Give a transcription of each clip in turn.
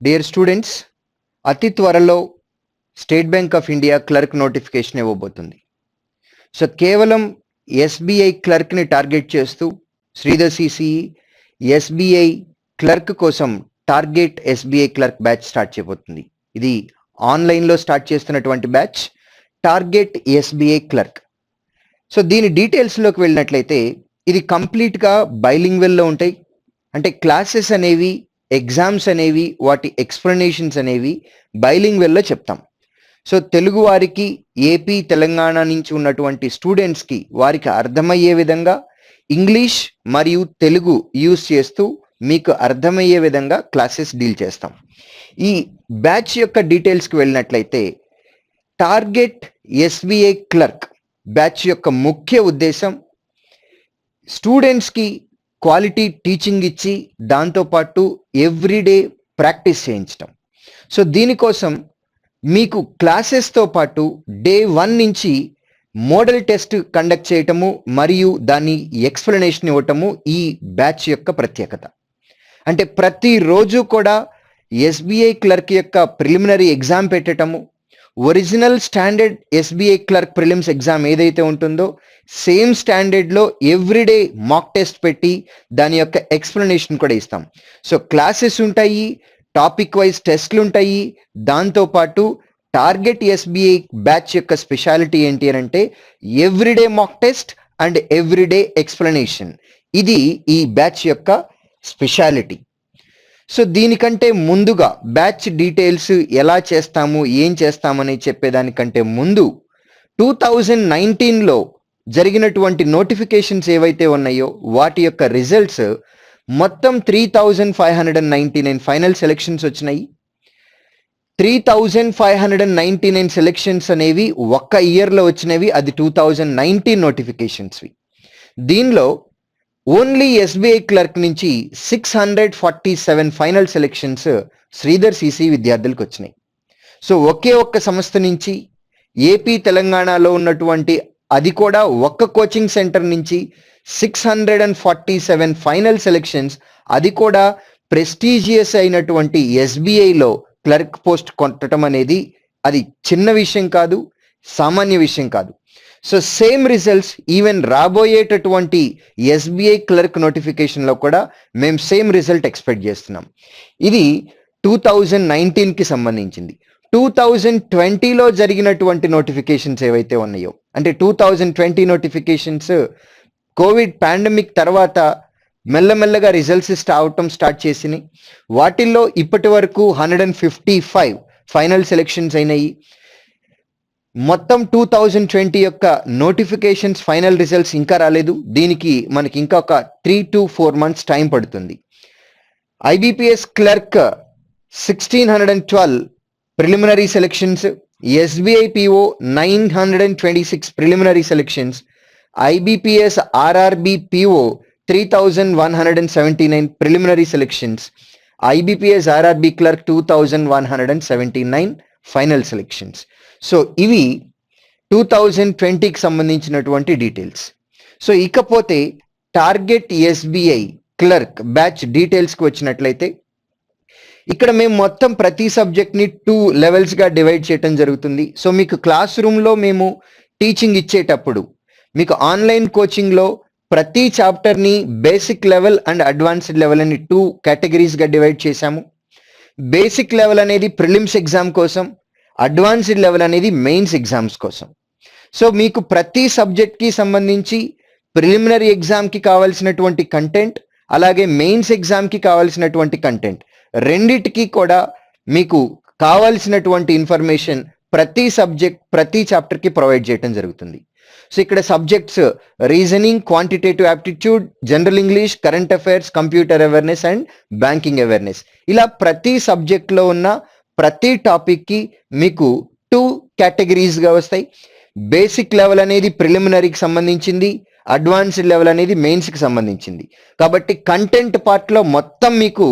Dear students, అతి త్వరలో state bank of India clerk notification ఇవ్వబోతుంది. సో కేవలం ఎస్బీఐ క్లర్క్ని టార్గెట్ చేస్తూ శ్రీధర్ సిసి ఎస్బీఐ క్లర్క్ కోసం target SBI clerk batch start చేయబోతుంది. ఇది ఆన్లైన్లో స్టార్ట్ చేస్తున్నటువంటి batch target SBI clerk. So దీని డీటెయిల్స్లోకి వెళ్ళినట్లయితే ఇది కంప్లీట్గా బైలింగ్వెల్లో ఉంటాయి. అంటే క్లాసెస్ అనేవి, ఎగ్జామ్స్ అనేవి, వాటి ఎక్స్ప్లెనేషన్స్ అనేవి బైలింగ్వెల్లో చెప్తాం. సో తెలుగు వారికి, ఏపీ తెలంగాణ నుంచి ఉన్నటువంటి స్టూడెంట్స్కి వారికి అర్థమయ్యే విధంగా ఇంగ్లీష్ మరియు తెలుగు యూస్ చేస్తూ మీకు అర్థమయ్యే విధంగా క్లాసెస్ డీల్ చేస్తాం. ఈ బ్యాచ్ యొక్క డీటెయిల్స్కి వెళ్ళినట్లయితే టార్గెట్ ఎస్బీఐ క్లర్క్ బ్యాచ్ యొక్క ముఖ్య ఉద్దేశం స్టూడెంట్స్కి క్వాలిటీ టీచింగ్ ఇచ్చి దాంతోపాటు ఎవ్రీడే ప్రాక్టీస్ చేయించడం. సో దీనికోసం మీకు క్లాసెస్తో పాటు డే 1 నుంచి మోడల్ టెస్ట్ కండక్ట్ చేయటము మరియు దాని ఎక్స్ప్లెనేషన్ ఇవ్వటము ఈ బ్యాచ్ యొక్క ప్రత్యేకత. అంటే ప్రతిరోజు కూడా ఎస్బీఐ క్లర్క్ యొక్క ప్రిలిమినరీ ఎగ్జామ్ పెట్టటము, original standard SBI clerk prelims exam ఏదైతే ఉంటుందో సేమ్ స్టాండర్డ్లో ఎవ్రీడే మాక్ టెస్ట్ పెట్టి దాని యొక్క ఎక్స్ప్లెనేషన్ కూడా ఇస్తాం. సో క్లాసెస్ ఉంటాయి, టాపిక్ వైజ్ టెస్ట్లు ఉంటాయి. దాంతోపాటు టార్గెట్ ఎస్బీఐ బ్యాచ్ యొక్క స్పెషాలిటీ ఏంటి అని అంటే everyday mock test and everyday explanation. ఇది ఈ బ్యాచ్ యొక్క స్పెషాలిటీ. సో దీనికంటే ముందుగా బ్యాచ్ డీటెయిల్స్ ఎలా చేస్తాము, ఏం చేస్తామని చెప్పేదానికంటే ముందు 2019లో జరిగినటువంటి నోటిఫికేషన్స్ ఏవైతే ఉన్నాయో వాటి యొక్క రిజల్ట్స్ మొత్తం 3599 ఫైనల్ సెలెక్షన్స్ వచ్చినాయి. 3599 సెలెక్షన్స్ అనేవి ఒక్క ఇయర్లో వచ్చినవి, అది 2019 నోటిఫికేషన్స్వి. దీనిలో ఓన్లీ ఎస్బీఐ క్లర్క్ నుంచి 647 ఫైనల్ సెలెక్షన్స్ శ్రీధర్ సిసి విద్యార్థులకు వచ్చినాయి. సో ఒకే ఒక్క సంస్థ నుంచి ఏపీ తెలంగాణలో ఉన్నటువంటి, అది కూడా ఒక్క కోచింగ్ సెంటర్ నుంచి 647 ఫైనల్ సెలెక్షన్స్, అది కూడా ప్రెస్టీజియస్ అయినటువంటి ఎస్బీఐలో క్లర్క్ పోస్ట్ కొట్టడం అనేది అది చిన్న విషయం కాదు, సామాన్య విషయం కాదు. సో సేమ్ రిజల్ట్స్ ఈవెన్ రాబోయేటటువంటి ఎస్బీఐ క్లర్క్ నోటిఫికేషన్లో కూడా మేము సేమ్ రిజల్ట్ ఎక్స్పెక్ట్ చేస్తున్నాం. ఇది 2019కి సంబంధించింది. 2020లో జరిగినటువంటి నోటిఫికేషన్స్ ఏవైతే ఉన్నాయో, అంటే 2020 నోటిఫికేషన్స్ కోవిడ్ పాండమిక్ తర్వాత మెల్లమెల్లగా రిజల్ట్స్ అవటం స్టార్ట్ చేసినాయి. వాటిల్లో ఇప్పటి వరకు 155 ఫైనల్ సెలెక్షన్స్ అయినాయి. మొత్తం 2020 యొక్క నోటిఫికేషన్స్ ఫైనల్ రిజల్ట్స్ ఇంకా రాలేదు. దీనికి మనకి ఇంకా ఒక 3 to 4 months టైం పడుతుంది. IBPS clerk 1612 preliminary selections, SBI PO 926 preliminary selections, IBPS RRB PO 3179 preliminary selections, IBPS RRB clerk 2179 final selections. So ఇవి 2020కి సంబంధించినటువంటి డీటెయిల్స్. సో ఇకపోతే టార్గెట్ ఎస్బీఐ క్లర్క్ బ్యాచ్ డీటెయిల్స్కి వచ్చినట్లయితే ఇక్కడ మేము మొత్తం ప్రతి సబ్జెక్ట్ని 2 లెవెల్స్గా డివైడ్ చేయటం జరుగుతుంది. సో మీకు క్లాస్ రూమ్లో మేము టీచింగ్ ఇచ్చేటప్పుడు మీకు ఆన్లైన్ కోచింగ్లో ప్రతి చాప్టర్ని basic level and advanced level అని 2 కేటగిరీస్గా డివైడ్ చేశాము. బేసిక్ లెవెల్ అనేది ప్రిలిమ్స్ ఎగ్జామ్ కోసం, అడ్వాన్స్డ్ లెవెల్ అనేది మెయిన్స్ ఎగ్జామ్స్ కోసం. సో మీకు ప్రతి సబ్జెక్ట్కి సంబంధించి ప్రిలిమినరీ ఎగ్జామ్కి కావాల్సినటువంటి కంటెంట్, అలాగే మెయిన్స్ ఎగ్జామ్కి కావాల్సినటువంటి కంటెంట్, రెండిటికి కూడా మీకు కావాల్సినటువంటి ఇన్ఫర్మేషన్ ప్రతి సబ్జెక్ట్, ప్రతి చాప్టర్కి ప్రొవైడ్ చేయడం జరుగుతుంది. సో ఇక్కడ subjects reasoning, quantitative aptitude, general English, current affairs, computer awareness and banking awareness, ఇలా ప్రతి సబ్జెక్ట్లో ఉన్న ప్రతి టాపిక్కి మీకు 2 కేటగిరీస్గా వస్తాయి. బేసిక్ లెవెల్ అనేది ప్రిలిమినరీకి సంబంధించింది, అడ్వాన్స్డ్ లెవెల్ అనేది మెయిన్స్కి సంబంధించింది. కాబట్టి కంటెంట్ పార్ట్లో మొత్తం మీకు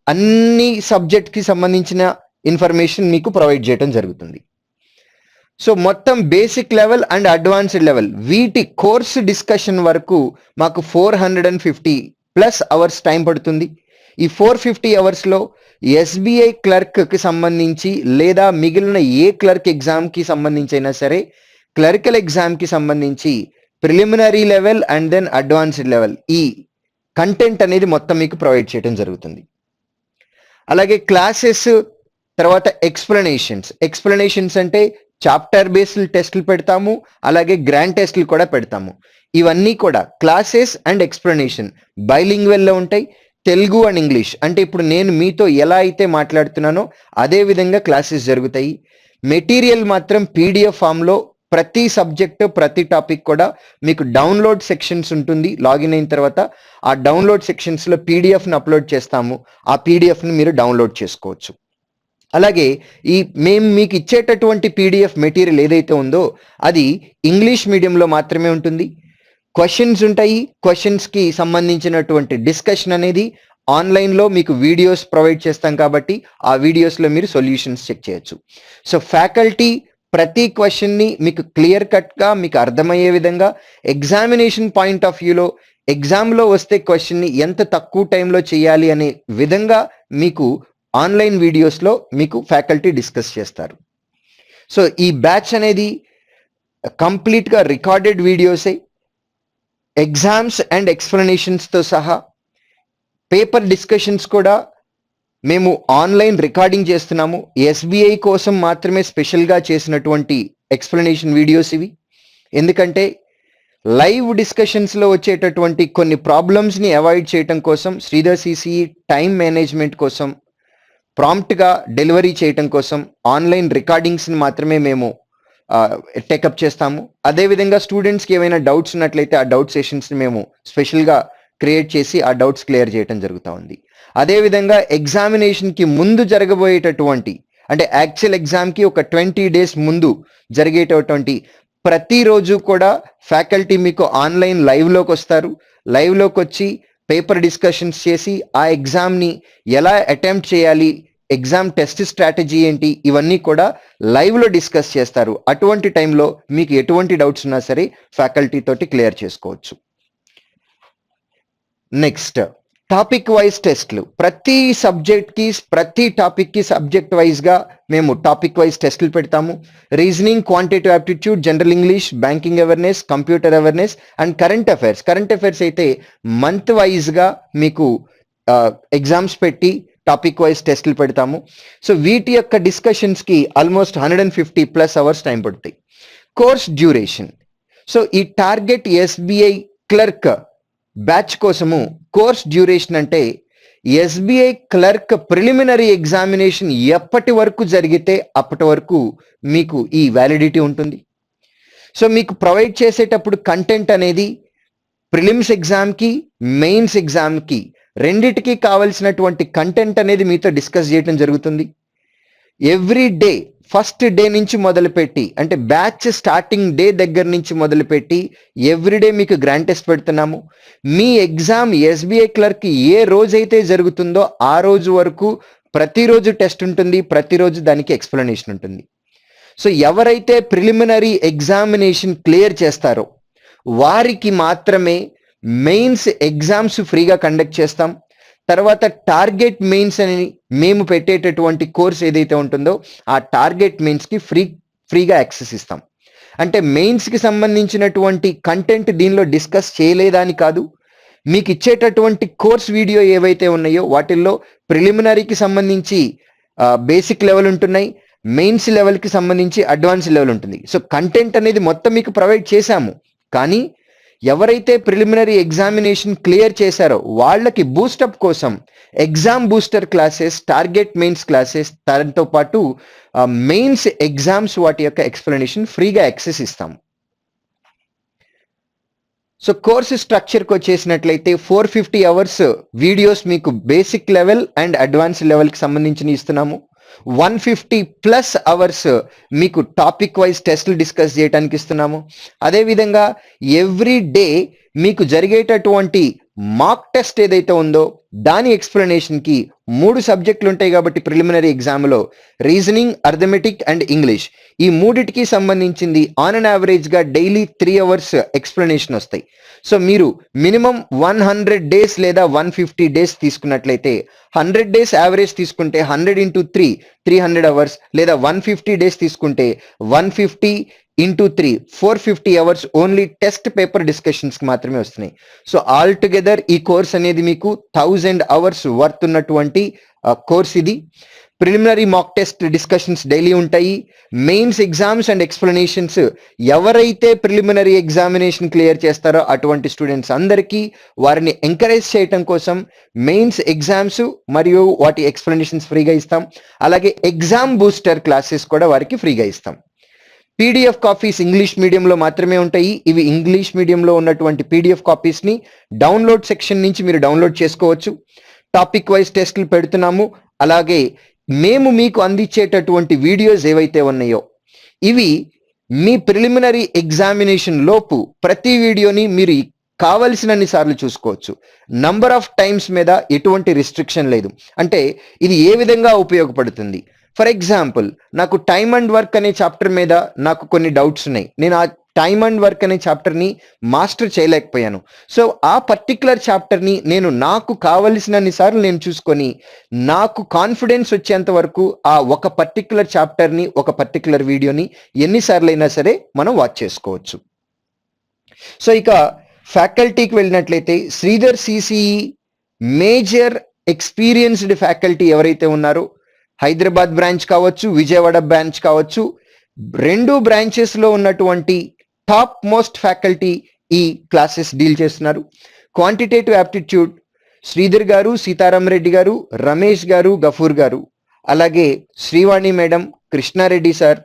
అన్ని సబ్జెక్ట్కి సంబంధించిన ఇన్ఫర్మేషన్ మీకు ప్రొవైడ్ చేయడం జరుగుతుంది. సో మొత్తం basic level and advanced level వీటి కోర్స్ డిస్కషన్ వరకు మాకు 450+ అవర్స్ టైం పడుతుంది. ఈ 450 అవర్స్లో ఎస్బీఐ క్లర్క్కి సంబంధించి లేదా మిగిలిన ఏ క్లర్క్ ఎగ్జామ్కి సంబంధించి అయినా సరే క్లరికల్ ఎగ్జామ్కి సంబంధించి preliminary level and then advanced level ఈ కంటెంట్ అనేది మొత్తం మీకు ప్రొవైడ్ చేయడం జరుగుతుంది. అలాగే క్లాసెస్ తర్వాత ఎక్స్ప్లెనేషన్స్ అంటే చాప్టర్ బేస్డ్ టెస్టులు పెడతాము, అలాగే గ్రాండ్ టెస్టులు కూడా పెడతాము. ఇవన్నీ కూడా క్లాసెస్ అండ్ ఎక్స్ప్లెనేషన్ బైలింగ్వెల్లో ఉంటాయి, తెలుగు అండ్ ఇంగ్లీష్. అంటే ఇప్పుడు నేను మీతో ఎలా అయితే మాట్లాడుతున్నానో అదే విధంగా క్లాసెస్ జరుగుతాయి. మెటీరియల్ మాత్రం పీడిఎఫ్ ఫామ్లో ప్రతి సబ్జెక్ట్ ప్రతి టాపిక్ కూడా మీకు డౌన్లోడ్ సెక్షన్స్ ఉంటుంది. లాగిన్ అయిన తర్వాత ఆ డౌన్లోడ్ సెక్షన్స్లో పీడిఎఫ్ని అప్లోడ్ చేస్తాము. ఆ పీడిఎఫ్ని మీరు డౌన్లోడ్ చేసుకోవచ్చు. అలాగే మేము మీకు ఇచ్చేటటువంటి పీడిఎఫ్ మెటీరియల్ ఏదైతే ఉందో అది ఇంగ్లీష్ మీడియంలో మాత్రమే ఉంటుంది. క్వశ్చన్స్ ఉంటాయి, క్వశ్చన్స్కి సంబంధించినటువంటి డిస్కషన్ అనేది ఆన్లైన్లో మీకు వీడియోస్ ప్రొవైడ్ చేస్తాం కాబట్టి ఆ వీడియోస్లో మీరు సొల్యూషన్స్ చెక్ చేయొచ్చు. సో ఫ్యాకల్టీ ప్రతి క్వశ్చన్ని మీకు క్లియర్ కట్గా మీకు అర్థమయ్యే విధంగా ఎగ్జామినేషన్ పాయింట్ ఆఫ్ వ్యూలో ఎగ్జామ్లో వస్తే క్వశ్చన్ని ఎంత తక్కువ టైంలో చేయాలి అనే విధంగా మీకు ఆన్లైన్ వీడియోస్లో మీకు ఫ్యాకల్టీ డిస్కస్ చేస్తారు. సో ఈ బ్యాచ్ అనేది కంప్లీట్గా రికార్డెడ్ వీడియోసే, ఎగ్జామ్స్ అండ్ ఎక్స్ప్లెనేషన్స్తో సహా పేపర్ డిస్కషన్స్ కూడా మేము ఆన్లైన్ రికార్డింగ్ చేస్తున్నాము. ఎస్బీఐ కోసం మాత్రమే స్పెషల్గా చేసినటువంటి ఎక్స్ప్లెనేషన్ వీడియోస్ ఇవి. ఎందుకంటే లైవ్ డిస్కషన్స్లో వచ్చేటటువంటి కొన్ని ప్రాబ్లమ్స్ని అవాయిడ్ చేయటం కోసం శ్రీధర్ సిసిఈ టైం మేనేజ్మెంట్ కోసం ప్రాంప్ట్గా డెలివరీ చేయటం కోసం ఆన్లైన్ రికార్డింగ్స్ని మాత్రమే మేము టేకప్ చేస్తాము. అదేవిధంగా స్టూడెంట్స్కి ఏమైనా డౌట్స్ ఉన్నట్లయితే ఆ డౌట్ సెషన్స్ని మేము స్పెషల్గా క్రియేట్ చేసి ఆ డౌట్స్ క్లియర్ చేయడం జరుగుతూ ఉంది. అదేవిధంగా ఎగ్జామినేషన్కి ముందు జరగబోయేటటువంటి అంటే యాక్చువల్ ఎగ్జామ్కి ఒక 20 days ముందు జరిగేటటువంటి ప్రతిరోజు కూడా ఫ్యాకల్టీ మీకు ఆన్లైన్ లైవ్లోకి వస్తారు. లైవ్లోకి వచ్చి పేపర్ డిస్కషన్స్ చేసి ఆ ఎగ్జామ్ని ఎలా అటెంప్ట్ చేయాలి, ఎగ్జామ్ టెస్ట్ స్ట్రాటజీ ఏంటి, ఇవన్నీ కూడా లైవ్లో డిస్కస్ చేస్తారు. అటువంటి టైంలో మీకు ఎటువంటి డౌట్స్ ఉన్నా సరే ఫ్యాకల్టీ తోటి క్లియర్ చేసుకోవచ్చు. నెక్స్ట్ టాపిక్ వైజ్ టెస్ట్లు. ప్రతి సబ్జెక్ట్కి ప్రతి టాపిక్కి సబ్జెక్ట్ వైజ్గా మేము టాపిక్ వైజ్ టెస్టులు పెడతాము. Reasoning, quantitative aptitude, general English, banking awareness, computer awareness and current affairs అయితే మంత్ వైజ్గా మీకు ఎగ్జామ్స్ పెట్టి టాపిక్ వైజ్ టెస్టులు పెడతాము. సో వీటి యొక్క డిస్కషన్స్కి ఆల్మోస్ట్ 150+ అవర్స్ టైం పడుతాయి. Course duration. సో ఈ టార్గెట్ ఎస్బీఐ క్లర్క్ బ్యాచ్ కోసము కోర్స్ డ్యూరేషన్ అంటే ఎస్బీఐ క్లర్క్ ప్రిలిమినరీ ఎగ్జామినేషన్ ఎప్పటి వరకు జరిగితే అప్పటి వరకు మీకు ఈ వ్యాలిడిటీ ఉంటుంది. సో మీకు ప్రొవైడ్ చేసేటప్పుడు కంటెంట్ అనేది ప్రిలిమ్స్ ఎగ్జామ్కి మెయిన్స్ ఎగ్జామ్కి రెండిటికి కావలసినటువంటి కంటెంట్ అనేది మీతో డిస్కస్ చేయడం జరుగుతుంది. ఎవ్రీ డే ఫస్ట్ డే నుంచి మొదలుపెట్టి అంటే బ్యాచ్ స్టార్టింగ్ డే దగ్గర నుంచి మొదలుపెట్టి ఎవ్రీడే మీకు గ్రాండ్ టెస్ట్ పెడుతున్నాము. మీ ఎగ్జామ్ ఎస్బీఐ క్లర్క్ ఏ రోజైతే జరుగుతుందో ఆ రోజు వరకు ప్రతిరోజు టెస్ట్ ఉంటుంది, ప్రతిరోజు దానికి ఎక్స్ప్లెనేషన్ ఉంటుంది. సో ఎవరైతే ప్రిలిమినరీ ఎగ్జామినేషన్ క్లియర్ చేస్తారో వారికి మాత్రమే మెయిన్స్ ఎగ్జామ్స్ ఫ్రీగా కండక్ట్ చేస్తాం. తర్వాత టార్గెట్ మెయిన్స్ అని మేము పెట్టేటటువంటి కోర్స్ ఏదైతే ఉంటుందో ఆ టార్గెట్ మెయిన్స్కి ఫ్రీగా యాక్సెస్ ఇస్తాం. అంటే మెయిన్స్కి సంబంధించినటువంటి కంటెంట్ దీనిలో డిస్కస్ చేయలేదా అని కాదు, మీకు ఇచ్చేటటువంటి కోర్స్ వీడియో ఏవైతే ఉన్నాయో వాటిల్లో ప్రిలిమినరీకి సంబంధించి బేసిక్ లెవెల్ ఉంటున్నాయి, మెయిన్స్ లెవెల్కి సంబంధించి అడ్వాన్స్ లెవెల్ ఉంటుంది. సో కంటెంట్ అనేది మొత్తం మీకు ప్రొవైడ్ చేశాము. కానీ ఎవరైతే ప్రిలిమినరీ ఎగ్జామినేషన్ క్లియర్ చేశారో వాళ్ళకి బూస్టప్ కోసం exam booster classes, target mains classes, దాంతో పాటు మెయిన్స్ ఎగ్జామ్స్ వాటి యొక్క ఎక్స్ప్లెనేషన్ ఫ్రీగా యాక్సెస్ ఇస్తాము. సో కోర్సు స్ట్రక్చర్కి వచ్చేసినట్లయితే 450 hours వీడియోస్ మీకు బేసిక్ లెవెల్ అండ్ అడ్వాన్స్ లెవెల్కి సంబంధించి ఇస్తున్నాము. 150+ hours మీకు టాపిక్ వైజ్ టెస్ట్లు డిస్కస్ చేయడానికి ఇస్తున్నాము. అదేవిధంగా ఎవ్రీ డే మీకు జరిగేటటువంటి మాక్ టెస్ట్ ఏదైతే ఉందో దాని ఎక్స్ప్లెనేషన్కి 3 సబ్జెక్టులు ఉంటాయి కాబట్టి ప్రిలిమినరీ ఎగ్జామ్లో రీజనింగ్, అర్థమెటిక్ అండ్ ఇంగ్లీష్ ఈ మూడిటికి సంబంధించింది ఆన్ అండ్ యావరేజ్గా డైలీ 3 అవర్స్ ఎక్స్ప్లెనేషన్ వస్తాయి. సో మీరు మినిమం 100 డేస్ లేదా 150 డేస్ తీసుకున్నట్లయితే 100 డేస్ యావరేజ్ తీసుకుంటే 100 ఇంటూ 300 అవర్స్, లేదా 150 డేస్ తీసుకుంటే 150 into 450 hours only test paper డిస్కషన్స్కి మాత్రమే వస్తున్నాయి. సో ఆల్ టుగెదర్ ఈ కోర్స్ అనేది మీకు 1000 అవర్స్ వర్త్ ఉన్నటువంటి కోర్స్ ఇది. Preliminary mock test discussions daily ఉంటాయి. మెయిన్స్ ఎగ్జామ్స్ అండ్ ఎక్స్ప్లెనేషన్స్ ఎవరైతే ప్రిలిమినరీ ఎగ్జామినేషన్ క్లియర్ చేస్తారో అటువంటి స్టూడెంట్స్ అందరికీ వారిని ఎంకరేజ్ చేయటం కోసం మెయిన్స్ ఎగ్జామ్స్ మరియు వాటి ఎక్స్ప్లెనేషన్స్ ఫ్రీగా ఇస్తాం. అలాగే ఎగ్జామ్ బూస్టర్ క్లాసెస్ కూడా వారికి ఫ్రీగా ఇస్తాం. పీడిఎఫ్ కాపీస్ ఇంగ్లీష్ మీడియంలో మాత్రమే ఉంటాయి. ఇవి ఇంగ్లీష్ మీడియంలో ఉన్నటువంటి పీడిఎఫ్ కాపీస్ని డౌన్లోడ్ సెక్షన్ నుంచి మీరు డౌన్లోడ్ చేసుకోవచ్చు. టాపిక్ వైజ్ టెస్టులు పెడుతున్నాము. అలాగే మేము మీకు అందించేటటువంటి వీడియోస్ ఏవైతే ఉన్నాయో ఇవి మీ ప్రిలిమినరీ ఎగ్జామినేషన్ లోపు ప్రతి వీడియోని మీరు కావలసినన్ని సార్లు చూసుకోవచ్చు. నంబర్ ఆఫ్ టైమ్స్ మీద ఎటువంటి రిస్ట్రిక్షన్ లేదు. అంటే ఇది ఏ విధంగా ఉపయోగపడుతుంది? ఫర్ ఎగ్జాంపుల్, నాకు టైమ్ అండ్ వర్క్ అనే చాప్టర్ మీద నాకు కొన్ని డౌట్స్ ఉన్నాయి. నేను ఆ టైమ్ అండ్ వర్క్ అనే చాప్టర్ని మాస్టర్ చేయలేకపోయాను. సో ఆ పర్టికులర్ చాప్టర్ని నేను నాకు కావలసినన్ని సార్లు నేను చూసుకొని నాకు కాన్ఫిడెన్స్ వచ్చేంత వరకు ఆ ఒక పర్టికులర్ చాప్టర్ని, ఒక పర్టికులర్ వీడియోని ఎన్నిసార్లు అయినా సరే మనం వాచ్ చేసుకోవచ్చు. సో ఇక ఫ్యాకల్టీకి వెళ్ళినట్లయితే Sridhar CCE major experienced faculty ఎవరైతే ఉన్నారో హైదరాబాద్ బ్రాంచ్ కావచ్చు, విజయవాడ బ్రాంచ్ కావచ్చు, 2 బ్రాంచెస్లో ఉన్నటువంటి టాప్ మోస్ట్ ఫ్యాకల్టీ ఈ క్లాసెస్ డీల్ చేస్తున్నారు. క్వాంటిటేటివ్ యాప్టిట్యూడ్ శ్రీధర్ గారు, సీతారామరెడ్డి గారు, రమేష్ గారు, గఫూర్ గారు, అలాగే శ్రీవాణి మేడం, కృష్ణారెడ్డి సార్,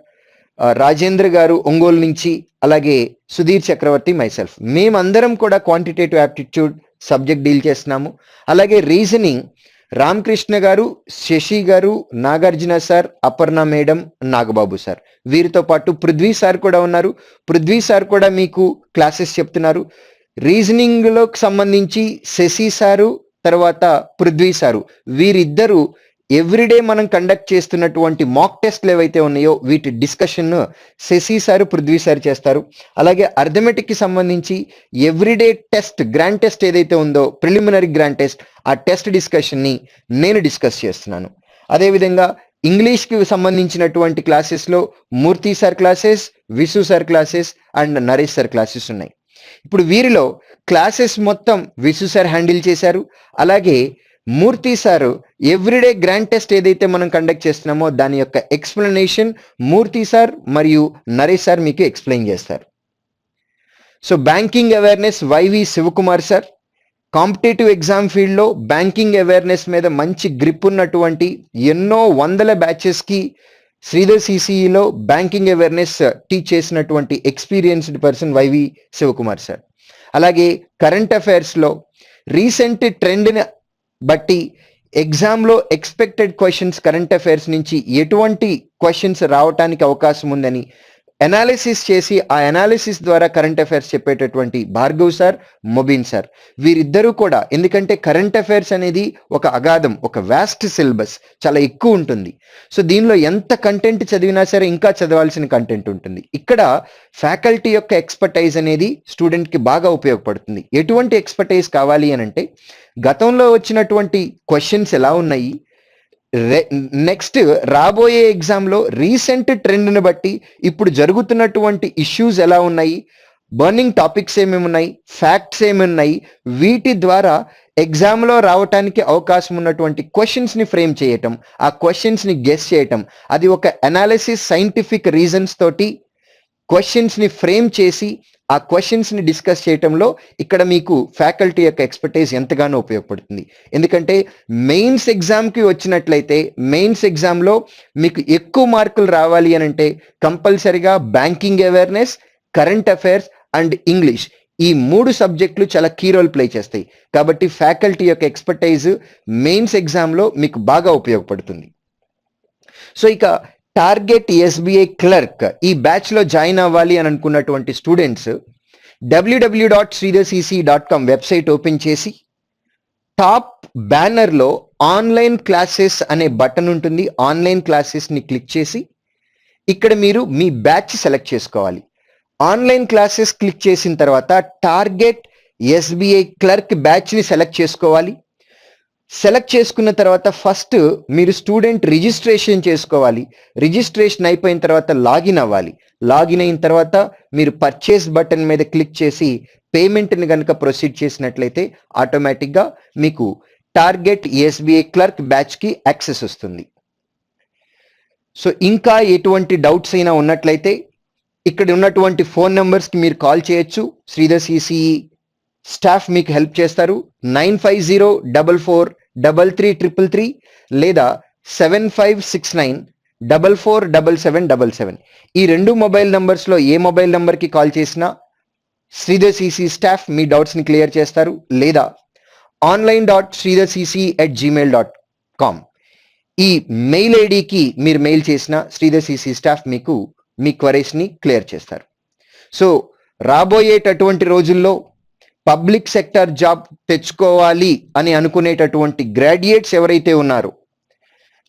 రాజేంద్ర గారు ఒంగోలు నుంచి, అలాగే సుధీర్ చక్రవర్తి, మైసెల్ఫ్, మేమందరం కూడా క్వాంటిటేటివ్ యాప్టిట్యూడ్ సబ్జెక్ట్ డీల్ చేస్తున్నాము. అలాగే రీజనింగ్ రామకృష్ణ గారు, శశి గారు, Nagarjuna sir, Aparna madam, Nagababu sir, వీరితో పాటు పృథ్వీ సార్ కూడా ఉన్నారు. పృథ్వీ సార్ కూడా మీకు క్లాసెస్ చెప్తున్నారు. రీజనింగ్లోకి సంబంధించి శశి సారు తర్వాత పృథ్వీ సారు వీరిద్దరూ ఎవ్రీడే మనం కండక్ట్ చేస్తున్నటువంటి మాక్ టెస్ట్లు ఏవైతే ఉన్నాయో వీటి discussion Shashi sir, Prithvi sir చేస్తారు. అలాగే అర్థమెటిక్కి సంబంధించి ఎవ్రీడే టెస్ట్, గ్రాండ్ టెస్ట్ ఏదైతే ఉందో ప్రిలిమినరీ గ్రాండ్ టెస్ట్, ఆ టెస్ట్ డిస్కషన్ని నేను డిస్కస్ చేస్తున్నాను. అదేవిధంగా ఇంగ్లీష్కి సంబంధించినటువంటి క్లాసెస్లో Murthy sir classes, Visu sir classes and Naresh sir classes ఉన్నాయి. ఇప్పుడు వీరిలో క్లాసెస్ మొత్తం విసు సార్ హ్యాండిల్ చేశారు. అలాగే మూర్తి సారు ఎవ్రీడే గ్రాండ్ టెస్ట్ ఏదైతే మనం కండక్ట్ చేస్తున్నామో దాని యొక్క ఎక్స్ప్లెనేషన్ మూర్తి సార్ మరియు నరేష్ సార్ మీకు ఎక్స్ప్లెయిన్ చేస్తారు. So banking awareness Y V Shivakumar sir, competitive exam ఫీల్డ్లో బ్యాంకింగ్ అవేర్నెస్ మీద మంచి గ్రిప్ ఉన్నటువంటి ఎన్నో వందల బ్యాచెస్కి శ్రీధర్ సిసిఈలో బ్యాంకింగ్ అవేర్నెస్ టీచ్ చేసినటువంటి experienced person Y V Shivakumar sir. అలాగే కరెంట్ అఫైర్స్లో రీసెంట్ ట్రెండ్ని బట్టి ఎగ్జామ్లో ఎక్స్పెక్టెడ్ క్వశ్చన్స్ కరెంట్ అఫైర్స్ నుంచి ఎటువంటి క్వశ్చన్స్ రావటానికి అవకాశం ఉందని అనాలిసిస్ చేసి ఆ అనాలిసిస్ ద్వారా కరెంట్ అఫైర్స్ చెప్పేటటువంటి భార్గవ్ సార్, మొబిన్ సార్, వీరిద్దరూ కూడా, ఎందుకంటే కరెంట్ అఫైర్స్ అనేది ఒక అగాధం, ఒక వాస్ట్ సిలబస్, చాలా ఎక్కువ ఉంటుంది. సో దీనిలో ఎంత కంటెంట్ చదివినా సరే ఇంకా చదవాల్సిన కంటెంట్ ఉంటుంది. ఇక్కడ ఫ్యాకల్టీ యొక్క ఎక్స్పర్టైజ్ అనేది స్టూడెంట్కి బాగా ఉపయోగపడుతుంది. ఎటువంటి ఎక్స్పర్టైజ్ కావాలి అని అంటే గతంలో వచ్చినటువంటి క్వశ్చన్స్ ఎలా ఉన్నాయి, నెక్స్ట్ రాబోయే ఎగ్జామ్లో రీసెంట్ ట్రెండ్ని బట్టి ఇప్పుడు జరుగుతున్నటువంటి ఇష్యూస్ ఎలా ఉన్నాయి, బర్నింగ్ టాపిక్స్ ఏమేమి ఉన్నాయి, ఫ్యాక్ట్స్ ఏమేమి ఉన్నాయి, వీటి ద్వారా ఎగ్జామ్లో రావటానికి అవకాశం ఉన్నటువంటి క్వశ్చన్స్ని ఫ్రేమ్ చేయటం, ఆ క్వశ్చన్స్ని గెస్ చేయటం, అది ఒక అనాలిసిస్ సైంటిఫిక్ రీజన్స్ తోటి క్వశ్చన్స్ని ఫ్రేమ్ చేసి ఆ క్వశ్చన్స్ని డిస్కస్ చేయటంలో ఇక్కడ మీకు ఫ్యాకల్టీ యొక్క ఎక్స్పర్టైజ్ ఎంతగానో ఉపయోగపడుతుంది. ఎందుకంటే మెయిన్స్ ఎగ్జామ్కి వచ్చినట్లయితే మెయిన్స్ ఎగ్జామ్లో మీకు ఎక్కువ మార్కులు రావాలి అని అంటే కంపల్సరిగా banking awareness, current affairs and English, ఈ 3 సబ్జెక్టులు చాలా కీ రోల్ ప్లే చేస్తాయి. కాబట్టి ఫ్యాకల్టీ యొక్క ఎక్స్పర్టైజ్ మెయిన్స్ ఎగ్జామ్లో మీకు బాగా ఉపయోగపడుతుంది. సో ఇక టార్గెట్ ఎస్బీఐ క్లర్క్ ఈ బ్యాచ్లో జాయిన్ అవ్వాలి అని అనుకున్నటువంటి స్టూడెంట్స్ www.sridharcc.com వెబ్సైట్ ఓపెన్ చేసి టాప్ బ్యానర్ లో ఆన్లైన్ క్లాసెస్ అనే బటన్ ఉంటుంది. ఆన్లైన్ క్లాసెస్ ని క్లిక్ చేసి ఇక్కడ మీరు మీ బ్యాచ్ సెలెక్ట్ చేసుకోవాలి. ఆన్లైన్ క్లాసెస్ క్లిక్ చేసిన తర్వాత టార్గెట్ ఎస్బీఐ క్లర్క్ బ్యాచ్ ని సెలెక్ట్ చేసుకోవాలి. సెలెక్ట్ చేసుకున్న తర్వాత ఫస్ట్ మీరు స్టూడెంట్ రిజిస్ట్రేషన్ చేసుకోవాలి. రిజిస్ట్రేషన్ అయిపోయిన తర్వాత లాగిన్ అవ్వాలి. లాగిన్ అయిన తర్వాత మీరు పర్చేస్ బటన్ మీద క్లిక్ చేసి పేమెంట్ని కనుక ప్రొసీడ్ చేసినట్లయితే ఆటోమేటిక్గా మీకు టార్గెట్ ఎస్బీఐ క్లర్క్ బ్యాచ్కి యాక్సెస్ వస్తుంది. సో ఇంకా ఎటువంటి డౌట్స్ అయినా ఉన్నట్లయితే ఇక్కడ ఉన్నటువంటి ఫోన్ నెంబర్స్కి మీరు కాల్ చేయొచ్చు. శ్రీధర్ సిసిఈ స్టాఫ్ మీకు హెల్ప్ చేస్తారు. 9504433333 లేదా 7569447777. ఈ రెండు మొబైల్ నంబర్స్లో ఏ మొబైల్ నంబర్కి కాల్ చేసినా శ్రీధర్ సిసి స్టాఫ్ మీ డౌట్స్ని క్లియర్ చేస్తారు. లేదా online.sridharcc@gmail.com ఈ మెయిల్ ఐడికి మీరు మెయిల్ చేసిన శ్రీధర్ సిసి స్టాఫ్ మీకు మీ క్వరీస్ని క్లియర్ చేస్తారు. సో రాబోయేటటువంటి రోజుల్లో పబ్లిక్ సెక్టర్ జాబ్ తెచ్చుకోవాలి అని అనుకునేటటువంటి గ్రాడ్యుయేట్స్ ఎవరైతే ఉన్నారో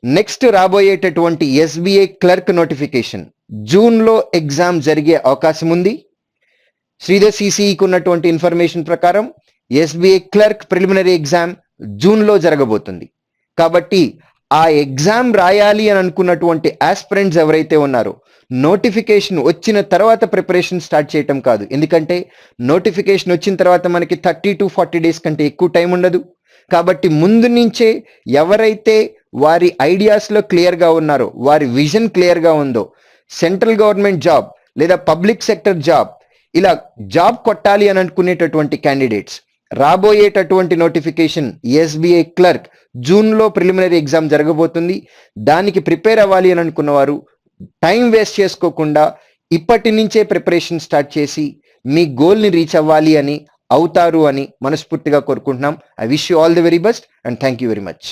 నెక్స్ట్ రాబోయేటటువంటి ఎస్బీఐ క్లర్క్ నోటిఫికేషన్ జూన్లో ఎగ్జామ్ జరిగే అవకాశం ఉంది. శ్రీధర్ సిసిఈకి ఉన్నటువంటి ఇన్ఫర్మేషన్ ప్రకారం ఎస్బీఐ క్లర్క్ ప్రిలిమినరీ ఎగ్జామ్ జూన్లో జరగబోతుంది. కాబట్టి ఆ ఎగ్జామ్ రాయాలి అని అనుకున్నటువంటి ఆస్పిరెంట్స్ ఎవరైతే ఉన్నారో నోటిఫికేషన్ వచ్చిన తర్వాత ప్రిపరేషన్ స్టార్ట్ చేయటం కాదు. ఎందుకంటే నోటిఫికేషన్ వచ్చిన తర్వాత మనకి 30 to 40 days కంటే ఎక్కువ టైం ఉండదు. కాబట్టి ముందు నుంచే ఎవరైతే వారి ఐడియాస్లో క్లియర్గా ఉన్నారో, వారి విజన్ క్లియర్గా ఉందో, సెంట్రల్ గవర్నమెంట్ జాబ్ లేదా పబ్లిక్ సెక్టర్ జాబ్ ఇలా జాబ్ కొట్టాలి అని అనుకునేటటువంటి క్యాండిడేట్స్ రాబోయేటటువంటి నోటిఫికేషన్ ఎస్బీఐ క్లర్క్ జూన్లో ప్రిలిమినరీ ఎగ్జామ్ జరగబోతుంది. దానికి ప్రిపేర్ అవ్వాలి అని అనుకున్నవారు టైం వేస్ట్ చేసుకోకుండా ఇప్పటి నుంచే ప్రిపరేషన్ స్టార్ట్ చేసి మీ గోల్ని రీచ్ అవ్వాలి అని, అవుతారు అని మనస్ఫూర్తిగా కోరుకుంటున్నాం. I wish you all the very best and thank you very much.